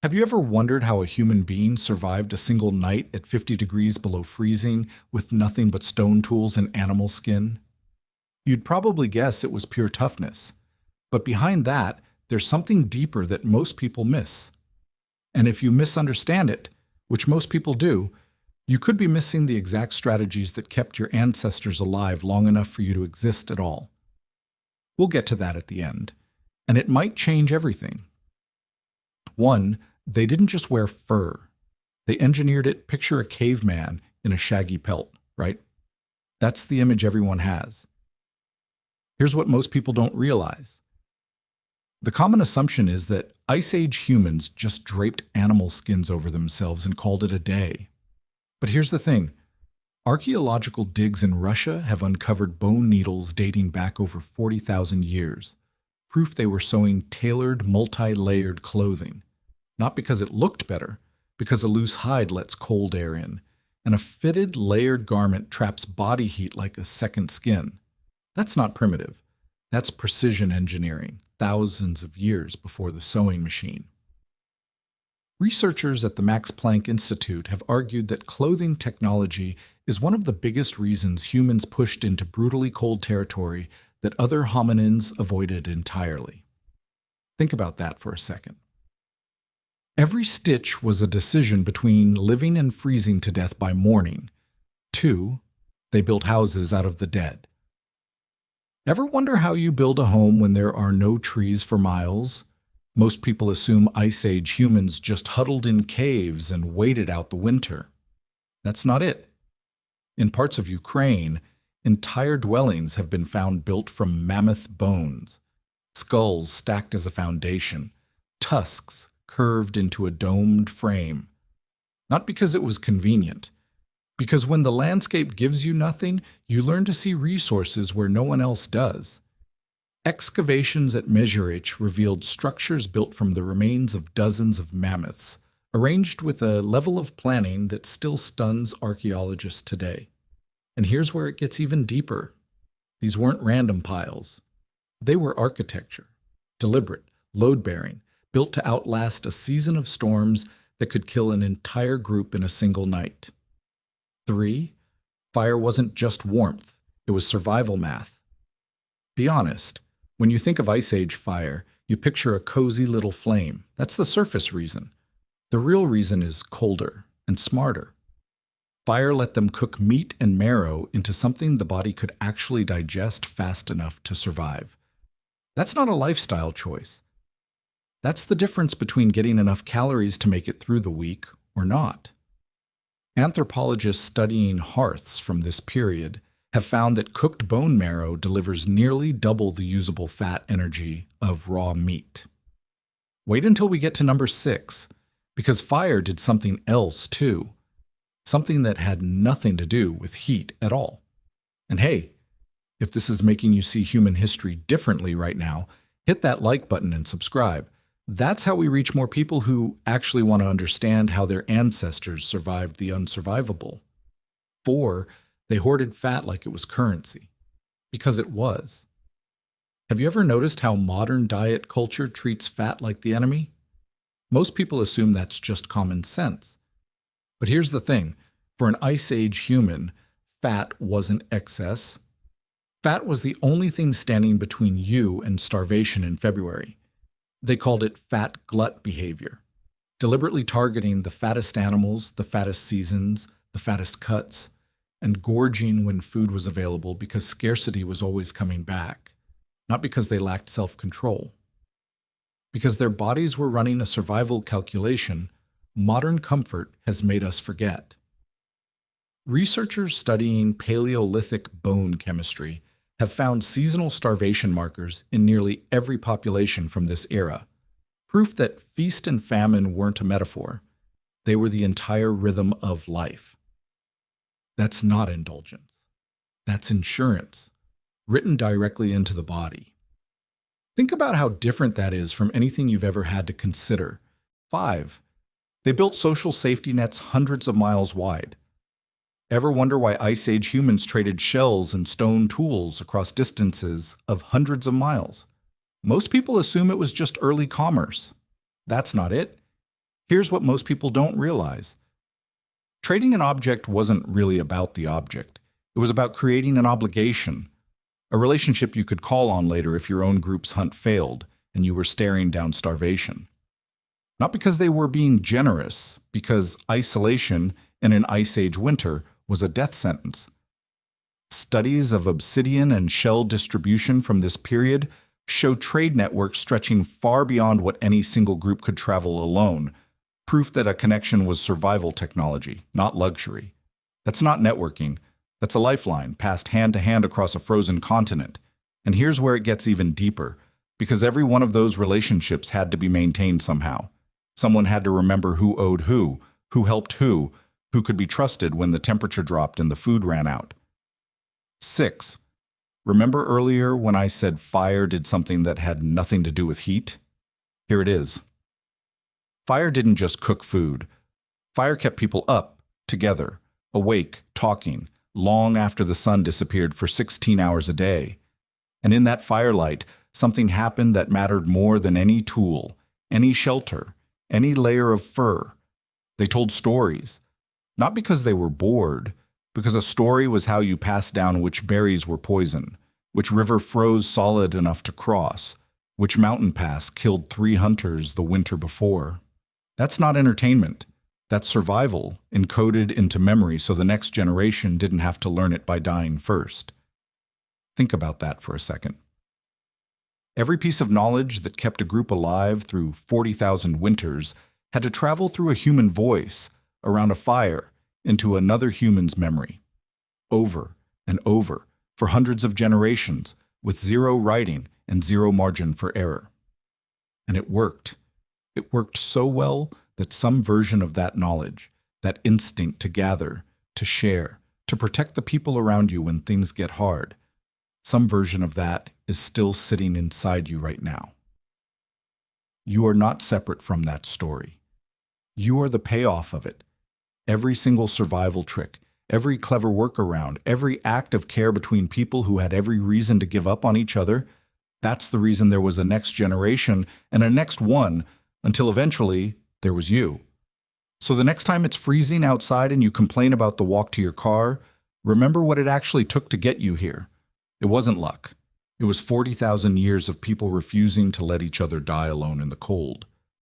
Have you ever wondered how a human being survived a single night at 50 degrees below freezing with nothing but stone tools and animal skin? You'd probably guess it was pure toughness. But behind that, there's something deeper that most people miss. And if you misunderstand it, which most people do, you could be missing the exact strategies that kept your ancestors alive long enough for you to exist at all. We'll get to that at the end, and it might change everything. 1. They didn't just wear fur. They engineered it. Picture a caveman in a shaggy pelt, right? That's the image everyone has. Here's what most people don't realize. The common assumption is that Ice Age humans just draped animal skins over themselves and called it a day. But here's the thing. Archaeological digs in Russia have uncovered bone needles dating back over 40,000 years, proof they were sewing tailored, multi-layered clothing. Not because it looked better, because a loose hide lets cold air in, and a fitted, layered garment traps body heat like a second skin. That's not primitive. That's precision engineering, thousands of years before the sewing machine. Researchers at the Max Planck Institute have argued that clothing technology is one of the biggest reasons humans pushed into brutally cold territory that other hominins avoided entirely. Think about that for a second. Every stitch was a decision between living and freezing to death by morning. 2. They built houses out of the dead. Ever wonder how you build a home when there are no trees for miles? Most people assume Ice Age humans just huddled in caves and waited out the winter. That's not it. In parts of Ukraine, entire dwellings have been found built from mammoth bones, skulls stacked as a foundation, tusks curved into a domed frame. Not because it was convenient, because when the landscape gives you nothing, you learn to see resources where no one else does. Excavations at Mesurich revealed structures built from the remains of dozens of mammoths, arranged with a level of planning that still stuns archaeologists today. And here's where it gets even deeper. These weren't random piles. They were architecture, deliberate, load-bearing, built to outlast a season of storms that could kill an entire group in a single night. 3. Fire wasn't just warmth, it was survival math. Be honest, when you think of Ice Age fire, you picture a cozy little flame. That's the surface reason. The real reason is colder and smarter. Fire let them cook meat and marrow into something the body could actually digest fast enough to survive. That's not a lifestyle choice. That's the difference between getting enough calories to make it through the week or not. Anthropologists studying hearths from this period have found that cooked bone marrow delivers nearly double the usable fat energy of raw meat. Wait until we get to number 6, because fire did something else too. Something that had nothing to do with heat at all. And hey, if this is making you see human history differently right now, hit that like button and subscribe. That's how we reach more people who actually want to understand how their ancestors survived the unsurvivable. 4. They hoarded fat like it was currency. Because it was. Have you ever noticed how modern diet culture treats fat like the enemy? Most people assume that's just common sense. But here's the thing. For an Ice Age human, fat wasn't excess. Fat was the only thing standing between you and starvation in February. They called it fat glut behavior, deliberately targeting the fattest animals, the fattest seasons, the fattest cuts, and gorging when food was available because scarcity was always coming back, not because they lacked self-control. Because their bodies were running a survival calculation, modern comfort has made us forget. Researchers studying Paleolithic bone chemistry have found seasonal starvation markers in nearly every population from this era, proof that feast and famine weren't a metaphor. They were the entire rhythm of life. That's not indulgence. That's insurance, written directly into the body. Think about how different that is from anything you've ever had to consider. 5. They built social safety nets hundreds of miles wide. Ever wonder why Ice Age humans traded shells and stone tools across distances of hundreds of miles? Most people assume it was just early commerce. That's not it. Here's what most people don't realize. Trading an object wasn't really about the object. It was about creating an obligation, a relationship you could call on later if your own group's hunt failed and you were staring down starvation. Not because they were being generous, because isolation in an Ice Age winter was a death sentence. Studies of obsidian and shell distribution from this period show trade networks stretching far beyond what any single group could travel alone, proof that a connection was survival technology, not luxury. That's not networking. That's a lifeline passed hand to hand across a frozen continent. And here's where it gets even deeper, because every one of those relationships had to be maintained somehow. Someone had to remember who owed who helped who could be trusted when the temperature dropped and the food ran out. 6. Remember earlier when I said fire did something that had nothing to do with heat? Here it is. Fire didn't just cook food. Fire kept people up, together, awake, talking, long after the sun disappeared for 16 hours a day. And in that firelight, something happened that mattered more than any tool, any shelter, any layer of fur. They told stories, not because they were bored, because a story was how you passed down which berries were poison, which river froze solid enough to cross, which mountain pass killed 3 hunters the winter before. That's not entertainment. That's survival, encoded into memory so the next generation didn't have to learn it by dying first. Think about that for a second. Every piece of knowledge that kept a group alive through 40,000 winters had to travel through a human voice, around a fire, into another human's memory. Over and over, for hundreds of generations, with zero writing and zero margin for error. And it worked. It worked so well that some version of that knowledge, that instinct to gather, to share, to protect the people around you when things get hard, some version of that is still sitting inside you right now. You are not separate from that story. You are the payoff of it. Every single survival trick, every clever workaround, every act of care between people who had every reason to give up on each other, that's the reason there was a next generation and a next one, until eventually there was you. So the next time it's freezing outside and you complain about the walk to your car, remember what it actually took to get you here. It wasn't luck. It was 40,000 years of people refusing to let each other die alone in the cold.